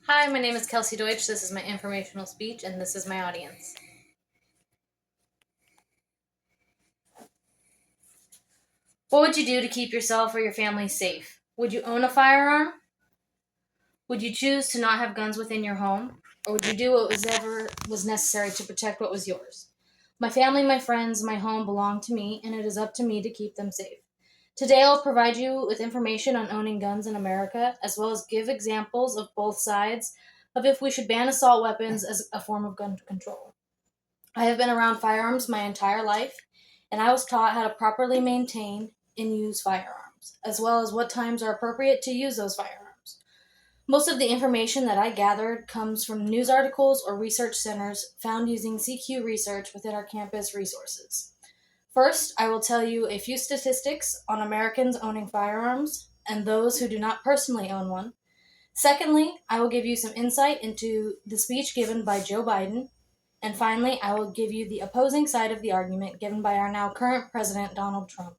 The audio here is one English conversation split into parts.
Hi, my name is Kelsey Deutsch. This is my informational speech, and this is my audience. What would you do to keep yourself or your family safe? Would you own a firearm? Would you choose to not have guns within your home? Or would you do what was necessary to protect what was yours? My family, my friends, my home belong to me, and it is up to me to keep them safe. Today, I'll provide you with information on owning guns in America, as well as give examples of both sides of if we should ban assault weapons as a form of gun control. I have been around firearms my entire life, and I was taught how to properly maintain and use firearms, as well as what times are appropriate to use those firearms. Most of the information that I gathered comes from news articles or research centers found using CQ research within our campus resources. First, I will tell you a few statistics on Americans owning firearms and those who do not personally own one. Secondly, I will give you some insight into the speech given by Joe Biden. And finally, I will give you the opposing side of the argument given by our now current President Donald Trump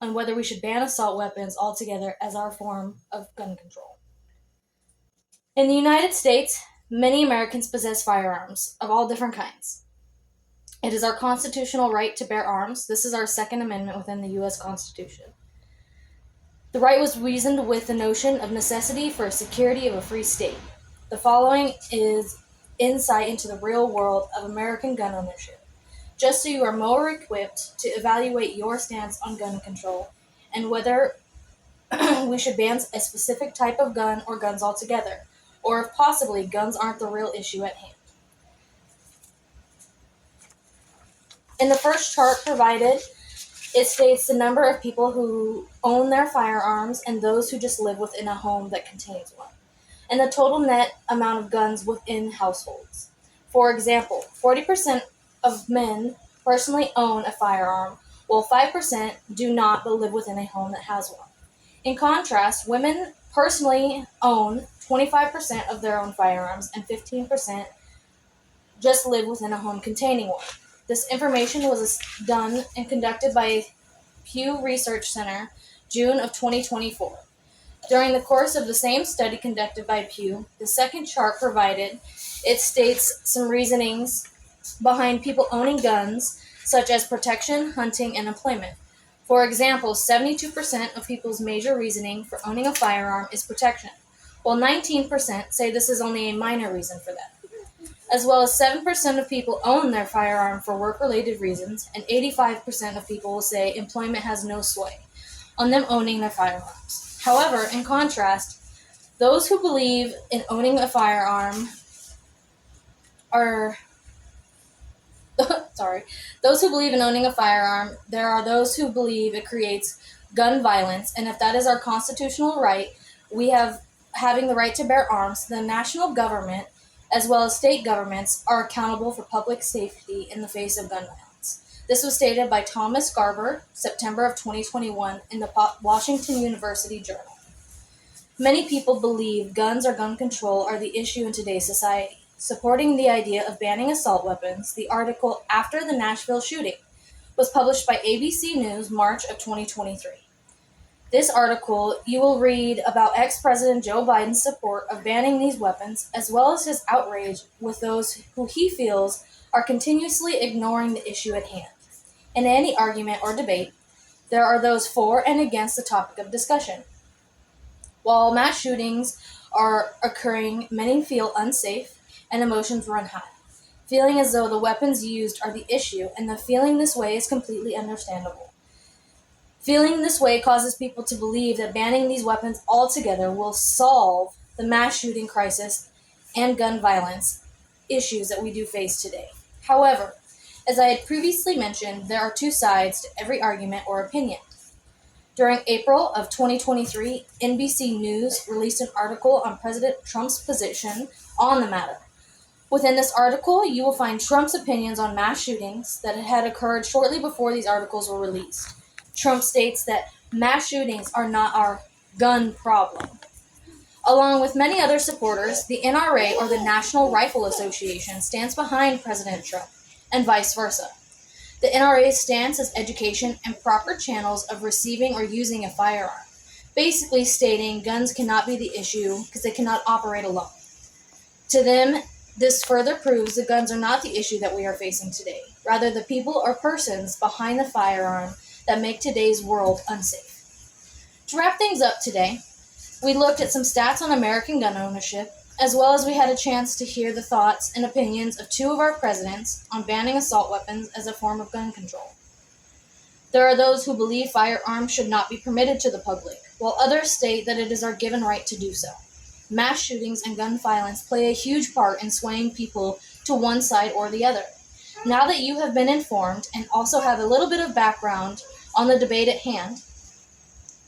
on whether we should ban assault weapons altogether as our form of gun control. In the United States, many Americans possess firearms of all different kinds. It is our constitutional right to bear arms. This is our Second Amendment within the U.S. Constitution. The right was reasoned with the notion of necessity for security of a free state. The following is insight into the real world of American gun ownership, just so you are more equipped to evaluate your stance on gun control and whether we should ban a specific type of gun or guns altogether, or if possibly guns aren't the real issue at hand. In the first chart provided, it states the number of people who own their firearms and those who just live within a home that contains one, and the total net amount of guns within households. For example, 40% of men personally own a firearm, while 5% do not but live within a home that has one. In contrast, women personally own 25% of their own firearms and 15% just live within a home containing one. This information was done and conducted by Pew Research Center, June of 2024. During the course of the same study conducted by Pew, the second chart provided, it states some reasonings behind people owning guns, such as protection, hunting, and employment. For example, 72% of people's major reasoning for owning a firearm is protection, while 19% say this is only a minor reason for that. As well as 7% of people own their firearm for work-related reasons, and 85% of people will say employment has no sway on them owning their firearms. However, in contrast, those who believe in owning a firearm are those who believe in owning a firearm, there are those who believe it creates gun violence, and if that is our constitutional right, we have having the right to bear arms, the national government as well as state governments are accountable for public safety in the face of gun violence. This was stated by Thomas Garber, September of 2021, in the Washington University Journal. Many people believe guns or gun control are the issue in today's society. Supporting the idea of banning assault weapons, the article After the Nashville Shooting was published by ABC News March of 2023. This article, you will read about ex-President Joe Biden's support of banning these weapons, as well as his outrage with those who he feels are continuously ignoring the issue at hand. In any argument or debate, there are those for and against the topic of discussion. While mass shootings are occurring, many feel unsafe and emotions run high, feeling as though the weapons used are the issue, and the feeling this way is completely understandable. Feeling this way causes people to believe that banning these weapons altogether will solve the mass shooting crisis and gun violence issues that we do face today. However, as I had previously mentioned, there are two sides to every argument or opinion. During April of 2023, NBC News released an article on President Trump's position on the matter. Within this article, you will find Trump's opinions on mass shootings that had occurred shortly before these articles were released. Trump states that mass shootings are not our gun problem. Along with many other supporters, the NRA, or the National Rifle Association, stands behind President Trump, and vice versa. The NRA's stance is education and proper channels of receiving or using a firearm, basically stating guns cannot be the issue because they cannot operate alone. To them, this further proves that guns are not the issue that we are facing today. Rather, the people or persons behind the firearm that make today's world unsafe. To wrap things up today, we looked at some stats on American gun ownership, as well as we had a chance to hear the thoughts and opinions of two of our presidents on banning assault weapons as a form of gun control. There are those who believe firearms should not be permitted to the public, while others state that it is our given right to do so. Mass shootings and gun violence play a huge part in swaying people to one side or the other. Now that you have been informed and also have a little bit of background on the debate at hand,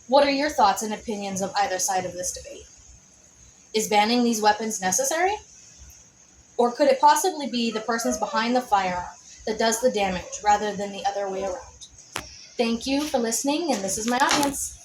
what are your thoughts and opinions of either side of this debate? Is banning these weapons necessary? Or could it possibly be the persons behind the firearm that does the damage rather than the other way around? Thank you for listening, and this is my audience.